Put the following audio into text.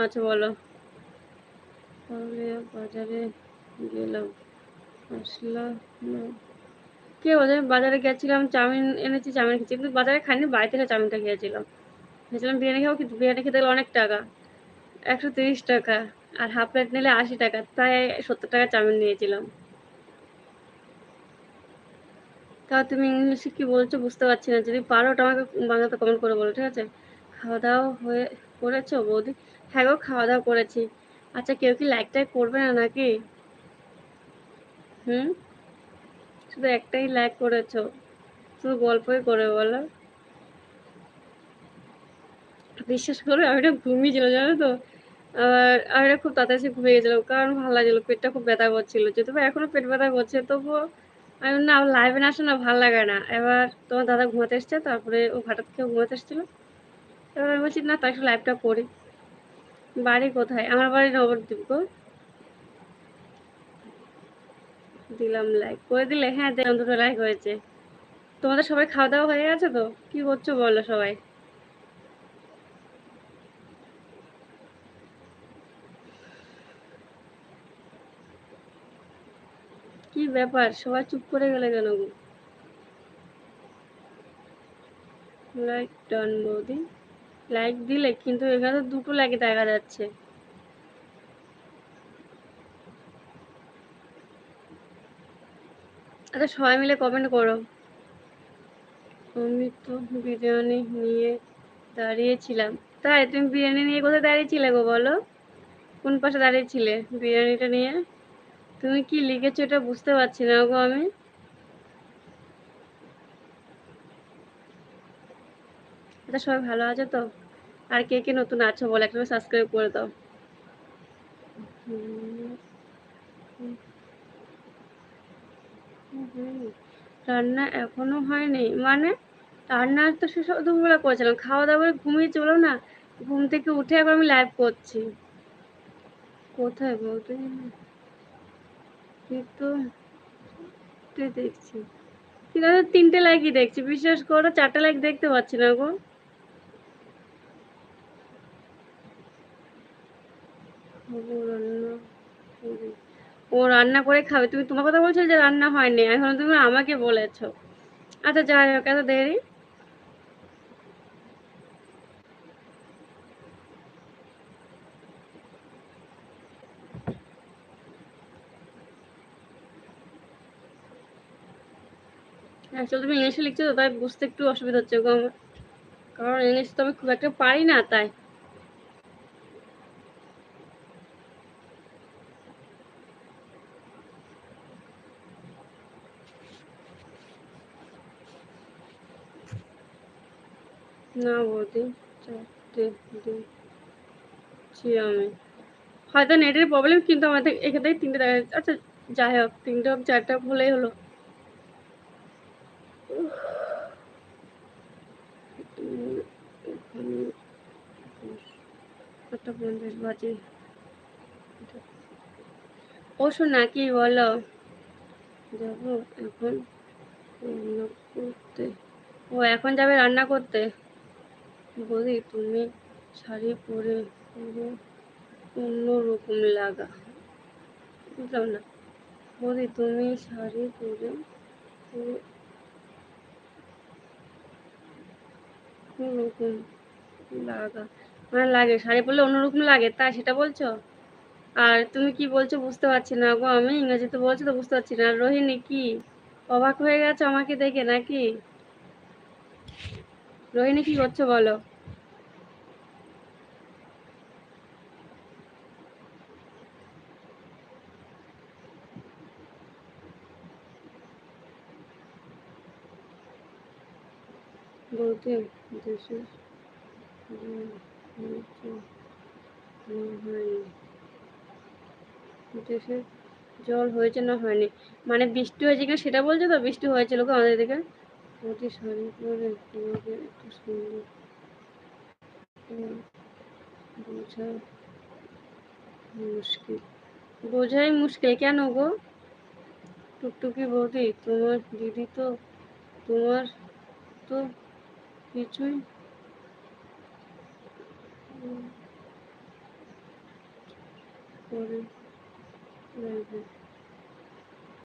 আচ্ছা বলো। পুরুলিয়া বাজারে গেলাম, আসলাম না। কে বলে বাজারে গেছিলাম, চাউমিন এনেছি, চাউমিন খেয়েছি, কিন্তু বাজারে খাইনি, বাড়ি থেকে চাউমিনটা খেয়েছিলাম। ভেবেছিলাম বিরিয়ানি খাবো, কিন্তু বিরিয়ানি খেতে গেলে অনেক টাকা, 130 টাকা, আর হাফ প্লেট নিলে 80 টাকা, তাই 70 টাকা চাউমিন নিয়েছিলাম। তাও তুমি ইংলিশে কি বলছো বুঝতে পারছি না, যদি পারো ওটা আমাকে বাংলাতে কমেন্ট করে বলো, ঠিক আছে? খাওয়া দাওয়া করেছো বৌদি? হ্যাঁ গো, খাওয়া দাওয়া করেছি। আচ্ছা, কেউ কি লাইক টাইক করবে না নাকি? হুম, শুধু একটাই লাইক করেছো, শুধু গল্পই করে বলো। বিশ্বাস করো, আমি এটা ঘুমিয়েছিলাম, জানো তো। আমি এটা খুব তাড়াতাড়ি ঘুমিয়ে গেছিলাম, কারণ ভালো লাগছিল, পেটটা খুব ব্যথা করছিল, যদিও বা এখনো পেট ব্যথা করছে, তবুও আমি না, লাইভে না আসলে না ভালো লাগে না। এবার তোমার দাদা ঘুমাতে এসছে, তারপরে ও হঠাৎ খেয়ে ঘুমাতে এসেছিল, এবার আমি বলছি না, তাই একটু লাইভটা করি। বাড়ি কোথায়? আমার বাড়ি নবদ্বীপ গো। দিলাম লাইক, করে দিলে? হ্যাঁ দিলাম, 2টো লাইক হয়েছে। তোমাদের সবাই খাওয়া দাওয়া হয়ে গেছে তো? কি করছো বলো সবাই? কি ব্যাপার, সবাই চুপ করে গেলে কেন গো? লাইক ডান বৌদি, লাইক দিলে, কিন্তু এখানে তো 2টো লাইক দেখা যাচ্ছে। আচ্ছা, সবাই মিলে কমেন্ট করো। আমি তো বিরিয়ানি নিয়ে দাঁড়িয়েছিলাম। তাই তুমি বিরিয়ানি নিয়ে কোথায় দাঁড়িয়েছিলে গো বলো? কোন পাশে দাঁড়িয়েছিলে বিরিয়ানিটা নিয়ে? তুমি কি লিখেছো এটা বুঝতে পারছি না গো আমি। আচ্ছা, সবাই ভালো আছে তো? আর কে কে নতুন আছো বলো, একটা সাবস্ক্রাইব করে দাও। হুম, হুম। রান্না এখনো হয়নি মানে? রান্না তো সেসব দুপুরবেলা করেছিলাম, খাওয়া দাওয়া করে ঘুমিয়ে চলো না। ঘুম থেকে উঠে একবার আমি লাইভ করছি। কোথায় বলতে? কিন্তু দেখছি, কিন্তু আমি 3টে লাইকই দেখছি, বিশ্বাস করো, 4টে লাইক দেখতে পাচ্ছি না গো। ও রান্না করে, ও রান্না করে খাবে? তুমি তোমার কথা বলছো যে রান্না হয়নি, এখন তুমি আমাকে বলেছো। আচ্ছা যাই হোক, এত দেরি। অ্যাকচুয়ালি তুমি ইংলিশে লিখছো তো, তাই বুঝতে একটু অসুবিধা হচ্ছে গো আমার, কারণ ইংলিশ তো আমি খুব একটা পারি না, তাই। না বৌদি, 4টে দিচ্ছি আমি। হয়তো নেটের প্রবলেম, কিন্তু আমাদের এখান থেকে 3টে দেখা যাচ্ছে। আচ্ছা যাই হোক, 3টে হোক 4টে হোক, হলেই হলো। এখন 8:50 বাজে। ও শোনা, কি বলো? যাবো এখন রান্না করতে। ও এখন যাবে রান্না করতে? বৌদি তুমি শাড়ি পরে পুরো অন্যরকম লাগা। বুঝলাম না। বৌদি তুমি শাড়ি পরে পুরো অন্যরকম লাগা, মানে লাগে, শাড়ি পরলে অন্যরকম লাগে, তাই সেটা বলছো? আর তুমি কি বলছো বুঝতে পারছি না গো, আমি ইংরেজিতে বলছি তো বুঝতে পারছি না। আর রোহিণী কি অবাক হয়ে গেছো আমাকে দেখে নাকি? রোহিণী কি করছো বলো? বলতে দেশের হয়নি, দেশের জল হয়েছে না হয়নি, মানে বৃষ্টি হয়েছে কিনা সেটা বলছো তো? বৃষ্টি হয়েছিল গো আমাদের দিকে। মোটি শাড়ি পরে তোমাকে একটু সুন্দর বোঝা মুশকিল। বোঝাই মুশকিল কেন গো? টুকটুকি বৌদি, তোমার দিদি তো, তোমার তো কিছুই পরে লাইভে